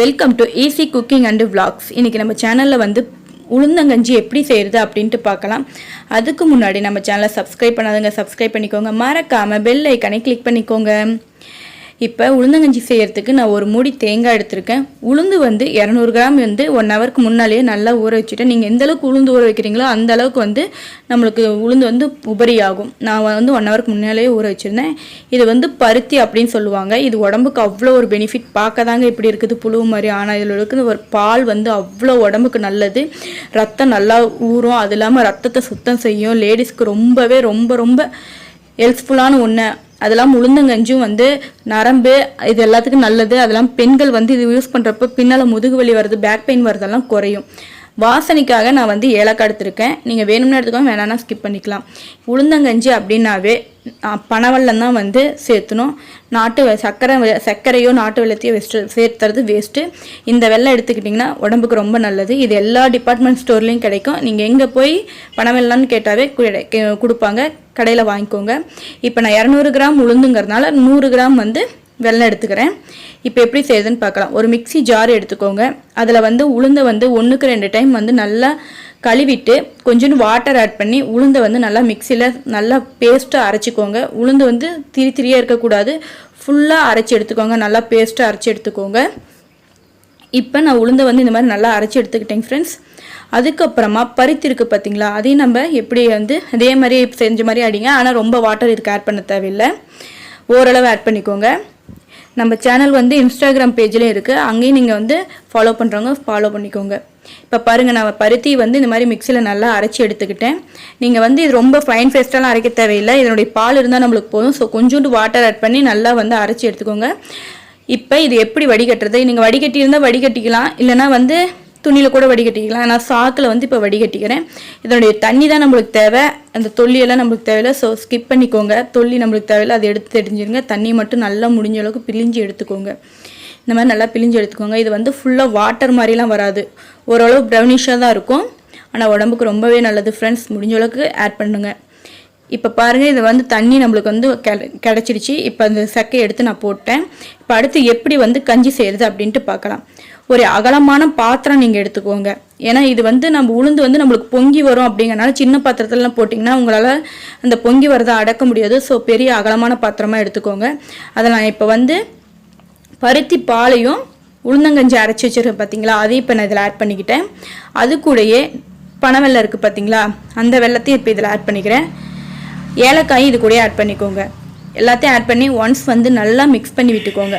Welcome to easy cooking and vlogs. இன்னைக்கு நம்ம சேனல்ல வந்து உளுந்தங்கஞ்சி எப்படி செய்யறது அப்படினு பார்க்கலாம். அதுக்கு முன்னாடி நம்ம சேனலை சப்ஸ்கிரைப் பண்ணாதவங்க சப்ஸ்கிரைப் பண்ணிக்கோங்க. மறக்காம பெல் ஐகானை கிளிக் பண்ணிக்கோங்க. இப்போ உளுந்தங்கஞ்சி செய்யறதுக்கு நான் ஒரு மூடி தேங்காய் எடுத்துர்க்கேன். உளுந்து வந்து 200 கிராம் வந்து 1 ஹவருக்கு முன்னாலே நல்லா ஊற வச்சிட்டேன். நீங்க எந்த அளவுக்கு உளுந்து ஊற வைக்கிறீங்களோ அந்த அளவுக்கு வந்து நமக்கு உளுந்து வந்து உபரி ஆகும். நான் வந்து 1 ஹவருக்கு முன்னாலே ஊற வச்சிருந்தேன். இது வந்து பருத்தி அப்படினு சொல்லுவாங்க. இது உடம்புக்கு அவ்ளோ ஒரு பெனிஃபிட். பார்க்கதாங்க இப்படி இருக்குது புழு மாதிரி, ஆனா இதுல இருக்கிற ஒரு பால் வந்து அவ்ளோ உடம்புக்கு நல்லது. ரத்தம் நல்லா ஊறும். அது இல்லாம ரத்தத்தை சுத்தம் செய்யும். லேடிஸ்க்கு ரொம்பவே ரொம்ப ஹெல்ப்ஃபுல்லான ஒண்ணு. அதெல்லாம் உளுந்தங்கஞ்சும் வந்து நரம்பு இது எல்லாத்துக்கும் நல்லது. அதெல்லாம் பெண்கள் வந்து இது யூஸ் பண்றப்ப பின்னால முதுகு வலி வருது, பேக் பெயின் வரதெல்லாம் குறையும். வாசனைக்காக நான் வந்து ஏலக்காய் எடுத்துர்க்கேன். நீங்க வேணும்னா எடுத்துக்கோங்க, வேணாம்னா ஸ்கிப் பண்ணிக்கலாம். உளுந்தங்கஞ்சி அப்படினாவே பனவெல்லம் தான் வந்து சேர்த்தணும். நாட்டு சர்க்கரையோ நாட்டு வெல்லத்தையோ சேர்த்துறது வேஸ்ட்டு. இந்த வெல்லம் எடுத்துக்கிட்டிங்கன்னா உடம்புக்கு ரொம்ப நல்லது. இது எல்லா டிபார்ட்மெண்ட் ஸ்டோர்லேயும் கிடைக்கும். நீங்கள் எங்கே போய் பனவெல்லம்னு கேட்டாவே கொடுப்பாங்க. கடையில் வாங்கிக்கோங்க. இப்போ நான் 200 கிராம் உளுந்துங்கிறதுனால 100 கிராம் வந்து வெல்லம் எடுத்துக்கிறேன். இப்போ எப்படி செய்யுதுன்னு பார்க்கலாம். ஒரு மிக்ஸி ஜார் எடுத்துக்கோங்க. அதில் வந்து உளுந்தை வந்து 1க்கு 2 டைம் வந்து நல்லா கழுவிட்டு கொஞ்சோண்டு வாட்டர் ஆட் பண்ணி உளுந்தை வந்து நல்லா மிக்ஸியில் நல்லா பேஸ்ட்டாக அரைச்சிக்கோங்க. உளுந்து வந்து திரியாக இருக்கக்கூடாது, ஃபுல்லாக அரைச்சி எடுத்துக்கோங்க. நல்லா பேஸ்ட்டாக அரைச்சி எடுத்துக்கோங்க. இப்போ நான் உளுந்தை வந்து இந்த மாதிரி நல்லா அரைச்சி எடுத்துக்கிட்டேங்க ஃப்ரெண்ட்ஸ். அதுக்கப்புறமா பருத்தி இருக்குது பார்த்தீங்களா, அதையும் நம்ம எப்படி வந்து அதே மாதிரி செஞ்ச மாதிரி அடிங்க. ஆனால் ரொம்ப வாட்டர் இதுக்கு ஆட் பண்ண தேவையில்லை, ஓரளவு ஆட் பண்ணிக்கோங்க. நம்ம சேனல் வந்து இன்ஸ்டாகிராம் பேஜ்லேயும் இருக்குது, அங்கேயும் நீங்கள் வந்து ஃபாலோ பண்ணுறவங்க ஃபாலோ பண்ணிக்கோங்க. இப்போ பாருங்கள், நான் பருத்தி வந்து இந்த மாதிரி மிக்சியில் நல்லா அரைச்சி எடுத்துக்கிட்டேன். நீங்கள் வந்து இது ரொம்ப ஃபைன் பேஸ்ட்டாலாம் அரைக்க தேவையில்லை, இதனுடைய பால் இருந்தால் நம்மளுக்கு போதும். ஸோ கொஞ்சோண்டு வாட்டர் ஆட் பண்ணி நல்லா வந்து அரைச்சி எடுத்துக்கோங்க. இப்போ இது எப்படி வடிகட்டுறது, நீங்கள் வடிகட்டி இருந்தால் வடிகட்டிக்கலாம், இல்லைனா வந்து துணியில் கூட வடிகட்டிக்கலாம். நான் சாக்கில் வந்து இப்போ வடிகட்டிக்கிறேன். இதனுடைய தண்ணி தான் நம்மளுக்கு தேவை, அந்த தொல்லியெல்லாம் நம்மளுக்கு தேவையில்லை. ஸோ ஸ்கிப் பண்ணிக்கோங்க. தொல்லி நம்மளுக்கு தேவையில்லை, அதை எடுத்து தெரிஞ்சிருங்க. தண்ணி மட்டும் நல்லா முடிஞ்ச அளவுக்கு பிழிஞ்சு எடுத்துக்கோங்க. இந்த மாதிரி நல்லா பிழிஞ்சு எடுத்துக்கோங்க. இது வந்து ஃபுல்லாக வாட்டர் மாதிரிலாம் வராது, ஓரளவு ப்ரௌனிஷாக தான் இருக்கும். ஆனால் உடம்புக்கு ரொம்பவே நல்லது ஃப்ரெண்ட்ஸ். முடிஞ்ச அளவுக்கு ஆட் பண்ணுங்க. இப்போ பாருங்கள், இது வந்து தண்ணி நம்மளுக்கு வந்து கிடச்சிடுச்சு. இப்போ அந்த சக்கையை எடுத்து நான் போட்டேன். இப்போ அடுத்து எப்படி வந்து கஞ்சி செய்கிறது அப்படின்ட்டு பார்க்கலாம். ஒரு அகலமான பாத்திரம் நீங்கள் எடுத்துக்கோங்க. ஏன்னா இது வந்து நம்ம உளுந்து வந்து நம்மளுக்கு பொங்கி வரும் அப்படிங்கிறனால சின்ன பாத்திரத்துலலாம் போட்டிங்கன்னா உங்களால் அந்த பொங்கி வரதை அடக்க முடியாது. ஸோ பெரிய அகலமான பாத்திரமாக எடுத்துக்கோங்க. அதை நான் இப்போ வந்து பருத்தி பாலையும் உளுந்தங்கஞ்சி அரைச்சி வச்சுருக்கேன் பார்த்தீங்களா, அதையும் இப்போ நான் இதில் ஆட் பண்ணிக்கிட்டேன். அது கூடயே பனவெல்லம் இருக்குது பார்த்தீங்களா, அந்த வெல்லத்தையும் இப்போ இதில் ஆட் பண்ணிக்கிறேன். ஏலக்காயும் இது கூட ஆட் பண்ணிக்கோங்க. எல்லாத்தையும் ஆட் பண்ணி ஒன்ஸ் வந்து நல்லா மிக்ஸ் பண்ணி விட்டுக்கோங்க.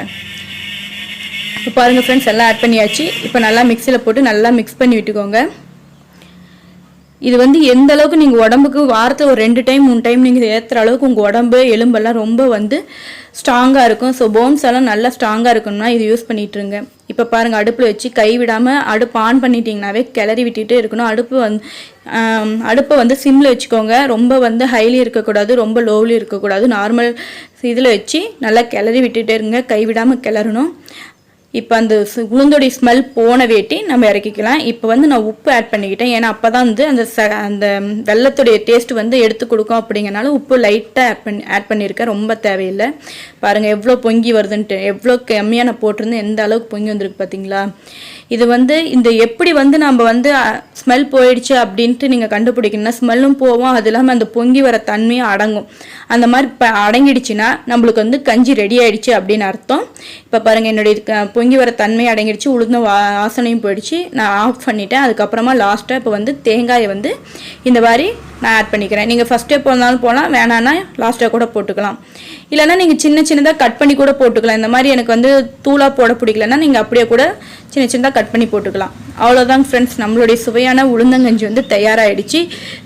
இப்போ பாருங்கள் ஃப்ரெண்ட்ஸ், எல்லாம் ஆட் பண்ணியாச்சு. இப்போ நல்லா மிக்சியில் போட்டு நல்லா மிக்ஸ் பண்ணி விட்டுக்கோங்க. இது வந்து எந்த அளவுக்கு நீங்கள் உடம்புக்கு வாரத்தில் ஒரு 2 டைம் 3 டைம் நீங்கள் ஏற்றுற அளவுக்கு உங்கள் உடம்பு எலும்பெல்லாம் ரொம்ப வந்து ஸ்ட்ராங்காக இருக்கும். ஸோ போன்ஸ் எல்லாம் நல்லா ஸ்ட்ராங்காக இருக்கணும்னா இது யூஸ் பண்ணிட்டுருங்க. இப்போ பாருங்கள், அடுப்பில் வச்சு கை விடாமல் அடுப்பு ஆன் பண்ணிட்டீங்கன்னாவே கிளறி விட்டுட்டே இருக்கணும். அடுப்பை வந்து சிம்மில் வச்சுக்கோங்க. ரொம்ப வந்து ஹைலி இருக்கக்கூடாது, ரொம்ப லோவ்லி இருக்கக்கூடாது. நார்மல் இதில் வச்சு நல்லா கிளறி விட்டுட்டே இருங்க, கை விடாமல் கிளறணும். இப்போ அந்த உளுந்தோடைய ஸ்மெல் போன வேட்டி நம்ம இறக்கிக்கலாம். இப்போ வந்து நான் உப்பு ஆட் பண்ணிக்கிட்டேன். ஏன்னா அப்போ தான் வந்து அந்த வெல்லத்துடைய டேஸ்ட் வந்து எடுத்து கொடுக்கும். அப்படிங்கிறனால உப்பு லைட்டாக ஆட் பண்ணியிருக்கேன், ரொம்ப தேவையில்லை. பாருங்கள் எவ்வளோ பொங்கி வருதுன்ட்டு, எவ்வளோ கம்மியாக நான் போட்டிருந்தேன், எந்த அளவுக்கு பொங்கி வந்திருக்கு பார்த்தீங்களா. இது வந்து இந்த எப்படி வந்து நம்ம வந்து ஸ்மெல் போயிடுச்சு அப்படின்ட்டு நீங்கள் கண்டுபிடிக்கணும்னா, ஸ்மெல்லும் போவோம், அது இல்லாமல் அந்த பொங்கி வர தன்மையும் அடங்கும். அந்த மாதிரி அடங்கிடுச்சுன்னா நம்மளுக்கு வந்து கஞ்சி ரெடி ஆகிடுச்சு அப்படின்னு அர்த்தம். இப்போ பாருங்கள், என்னுடைய பொங்கி வர தன்மை அடங்கிடுச்சு, உளுந்த வாசனையும் போயிடுச்சு. நான் ஆஃப் பண்ணிட்டேன். அதுக்கப்புறமா லாஸ்ட்டாக இப்போ வந்து தேங்காயை வந்து இந்த மாதிரி நான் ஆட் பண்ணிக்கிறேன். நீங்கள் ஃபஸ்ட்டே போனாலும் போகலாம், வேணான்னா லாஸ்ட்டாக கூட போட்டுக்கலாம். இல்லைனா நீங்கள் சின்னதாக கட் பண்ணி கூட போட்டுக்கலாம். இந்த மாதிரி எனக்கு வந்து தூளாக போட பிடிக்கலன்னா நீங்கள் அப்படியே கூட சின்னதாக கட் பண்ணி போட்டுக்கலாம். அவ்வளோதாங்க ஃப்ரெண்ட்ஸ், நம்மளுடைய சுவையான உளுந்தங்கஞ்சி வந்து தயாராகிடுச்சு.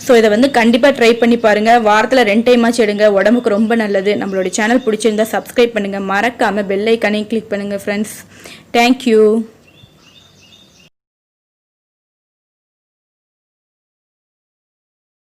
ஸோ இதை வந்து கண்டிப்பாக ட்ரை பண்ணி பாருங்கள். வாரத்தில் 2 டைமாச்சும் எடுங்க, உடம்புக்கு ரொம்ப நல்லது. நம்மளுடைய சேனல் பிடிச்சிருந்தா சப்ஸ்கிரைப் பண்ணுங்கள். மறக்காமல் பெல் ஐக்கானையும் கிளிக் பண்ணுங்கள் ஃப்ரெண்ட்ஸ். தேங்க்யூ.